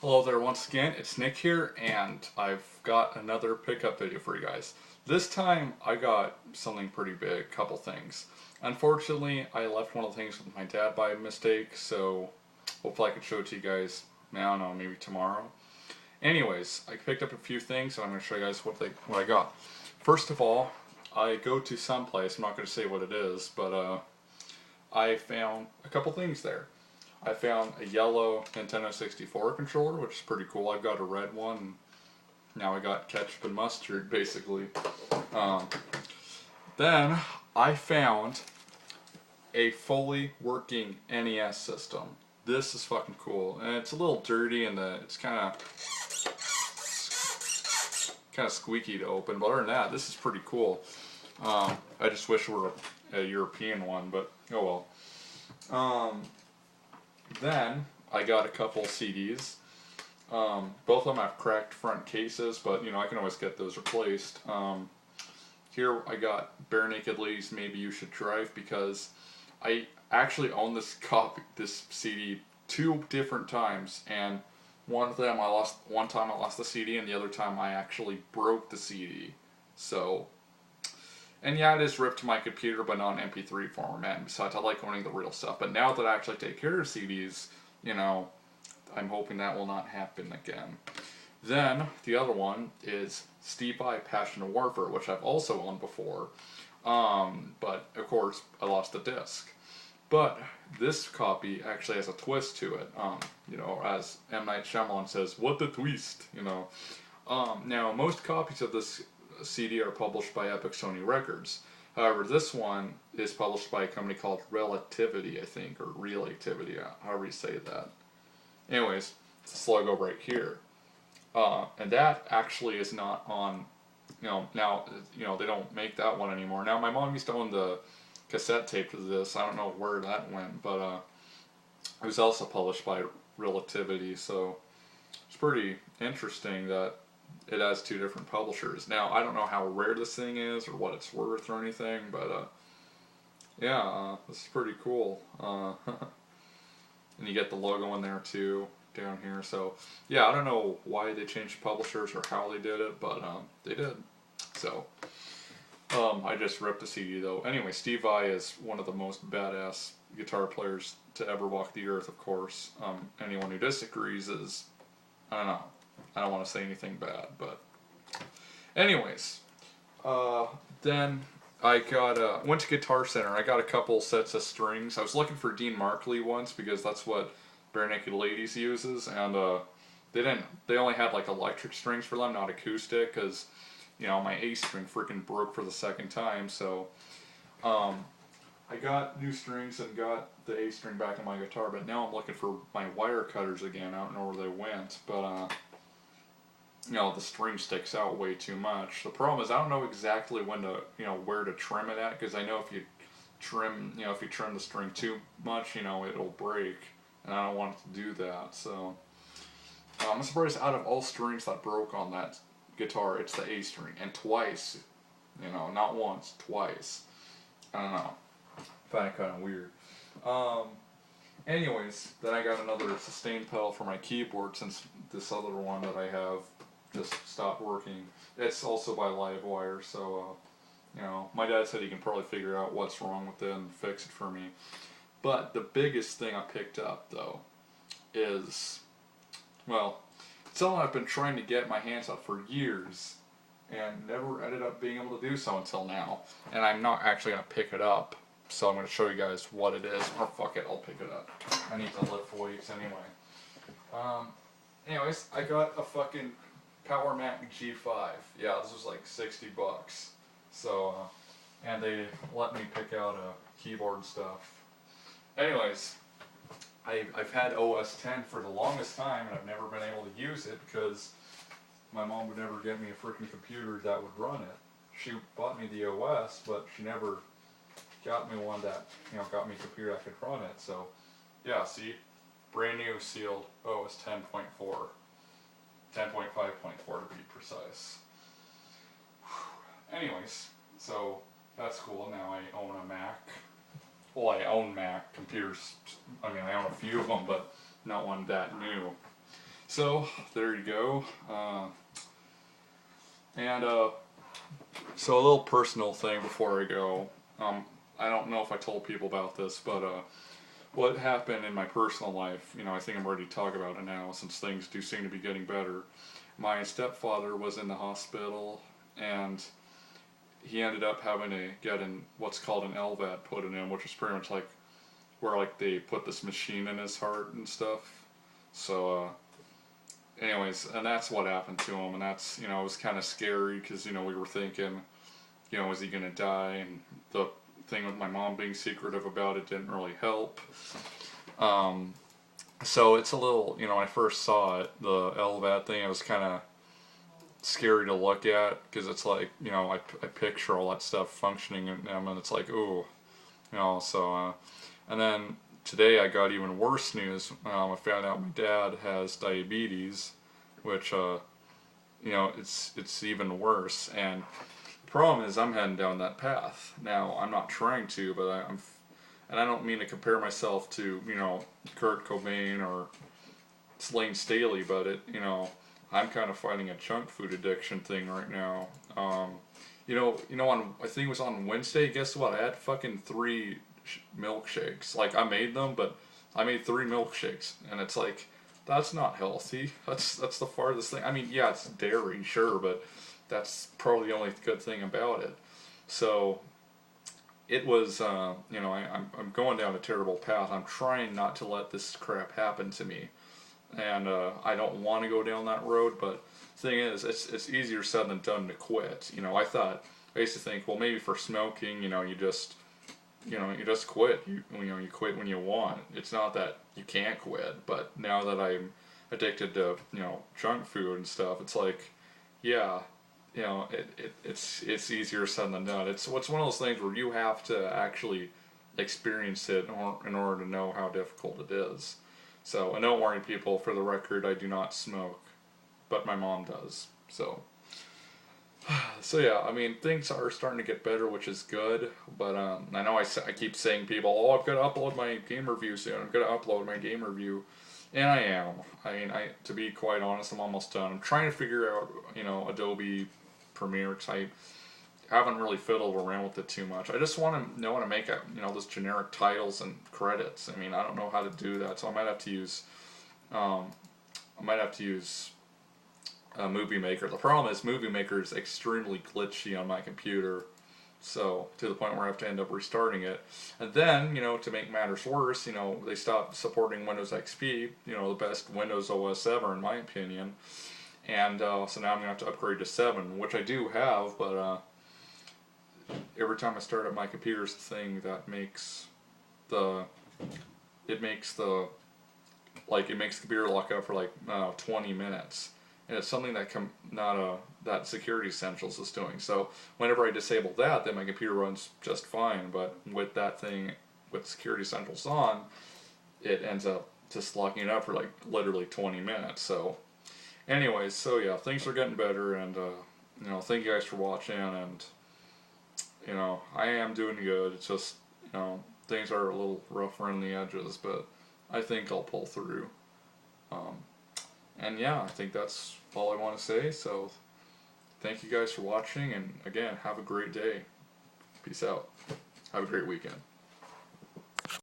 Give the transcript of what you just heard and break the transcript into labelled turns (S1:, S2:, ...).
S1: Hello there once again, it's Nick here, and I've got another pickup video for you guys. This time I got something pretty big, couple things. Unfortunately, I left one of the things with my dad by mistake, so hopefully I can show it to you guys, I don't know, maybe tomorrow. Anyways, I picked up a few things, and I'm going to show you guys what I got. First of all, I go to some place, I'm not going to say what it is, but I found a couple things there. I found a yellow Nintendo 64 controller, which is pretty cool. I've got a red one, and now I got ketchup and mustard, basically. Then I found a fully working NES system. This is fucking cool, and it's a little dirty, and it's kind of squeaky to open. But other than that, this is pretty cool. I just wish it were a European one, but oh well. Then I got a couple CDs. Both of them have cracked front cases, but you know I can always get those replaced. Here I got Barenaked Ladies Maybe You Should Drive, because I actually own this CD two different times, and one time I lost the CD, and the other time I actually broke the CD. So, and yeah, it is ripped to my computer, but not in MP3 format. And besides, I like owning the real stuff. But now that I actually take care of CDs, you know, I'm hoping that will not happen again. Then, the other one is Steve Vai Passion of Warfare, which I've also owned before. But, of course, I lost the disc. But this copy actually has a twist to it. You know, as M. Night Shyamalan says, what the twist, you know. Now, most copies of this CD are published by Epic Sony Records. However, this one is published by a company called Relativity, I think, or Relativity, however you say that. Anyways, it's this logo right here. And that actually is not on, you know, now, you know, they don't make that one anymore. Now, my mom used to own the cassette tape of this. I don't know where that went, but it was also published by Relativity, so it's pretty interesting that it has two different publishers. Now, I don't know how rare this thing is or what it's worth or anything, but yeah, this is pretty cool. And you get the logo in there too, down here. So, yeah, I don't know why they changed publishers or how they did it, but they did. So, I just ripped the CD though. Anyway, Steve Vai is one of the most badass guitar players to ever walk the earth, of course. Anyone who disagrees is, I don't know. I don't want to say anything bad, but anyways, then I went to Guitar Center. I got a couple sets of strings. I was looking for Dean Markley ones because that's what Barenaked Ladies uses, and they only had like electric strings for them, not acoustic, because you know my A string freaking broke for the second time. So I got new strings and got the A string back on my guitar, but now I'm looking for my wire cutters again. I don't know where they went, but you know, the string sticks out way too much. The problem is I don't know exactly when to, you know, where to trim it at, because I know if you trim the string too much, you know, it'll break, and I don't want it to do that. So I'm surprised out of all strings that broke on that guitar, it's the A string, and twice, you know, not once, twice. I don't know. I find it kind of weird. Anyways, then I got another sustain pedal for my keyboard, since this other one that I have just stopped working. It's also by Livewire, so you know, my dad said he can probably figure out what's wrong with it and fix it for me. But the biggest thing I picked up though is, well, something I've been trying to get my hands on for years and never ended up being able to do so until now. And I'm not actually gonna pick it up, so I'm gonna show you guys what it is. Oh fuck it, I'll pick it up. I need to lift weights anyway. Anyways, I got a fucking Power Mac G5. Yeah, this was like 60 bucks. So, and they let me pick out keyboard and stuff. Anyways, I've had OS 10 for the longest time, and I've never been able to use it because my mom would never get me a freaking computer that would run it. She bought me the OS, but she never got me one that, you know, got me a computer that could run it. So, yeah, see, brand new sealed OS 10.4. 10.5.4 to be precise. Anyways, so that's cool. Now I own a Mac. Well, I own Mac computers. I mean, I own a few of them, but not one that new. So there you go. And so a little personal thing before I go. I don't know if I told people about this, but what happened in my personal life, I think I'm ready to talk about it now since things do seem to be getting better. My stepfather was in the hospital and he ended up having to get in what's called an LVAD put in him, which is pretty much like where like they put this machine in his heart and stuff. So anyways, and that's what happened to him, and that's, it was kind of scary because, we were thinking, is he going to die? And the thing with my mom being secretive about it didn't really help. So it's a little, when I first saw it, the LVAD thing, it was kind of scary to look at because it's like, I picture all that stuff functioning in them, and it's like, ooh, so, and then today I got even worse news. I found out my dad has diabetes, which, it's even worse. And the problem is I'm heading down that path. Now, I'm not trying to, but and I don't mean to compare myself to, Kurt Cobain or Lane Staley, but I'm kind of fighting a junk food addiction thing right now. I think it was on Wednesday, guess what? I had fucking 3 milkshakes. Like, I made them, but I made 3 milkshakes, and it's like, that's not healthy. That's the farthest thing. I mean, yeah, it's dairy, sure, but that's probably the only good thing about it. So it was, I'm going down a terrible path. I'm trying not to let this crap happen to me, and I don't want to go down that road. But the thing is, it's easier said than done to quit. I used to think, well, maybe for smoking, you just quit. You quit when you want. It's not that you can't quit, but now that I'm addicted to, junk food and stuff, it's like, yeah, it's easier said than done. It's one of those things where you have to actually experience it in order to know how difficult it is. So, and don't worry, people, for the record, I do not smoke, but my mom does. So yeah, I mean, things are starting to get better, which is good, but I know I keep saying people, oh, I've got to upload my game review soon, I'm going to upload my game review, and I am. I mean, to be quite honest, I'm almost done. I'm trying to figure out, Adobe Premiere type. I haven't really fiddled around with it too much. I just want to know how to make, those generic titles and credits. I mean, I don't know how to do that, so I might have to use, Movie Maker. The problem is Movie Maker is extremely glitchy on my computer, so to the point where I have to end up restarting it. And then, to make matters worse, they stopped supporting Windows XP, the best Windows OS ever in my opinion. And so now I'm gonna have to upgrade to 7, which I do have, but every time I start up my computer's the thing that makes the computer lock up for like 20 minutes. And it's something that that Security Essentials is doing. So whenever I disable that, then my computer runs just fine. But with that thing, with Security Essentials on, it ends up just locking it up for like literally 20 minutes. So anyways, so yeah, things are getting better, and thank you guys for watching, and I am doing good. It's just, things are a little rough around the edges, but I think I'll pull through. And yeah, I think that's all I want to say, so thank you guys for watching, and again, have a great day. Peace out. Have a great weekend.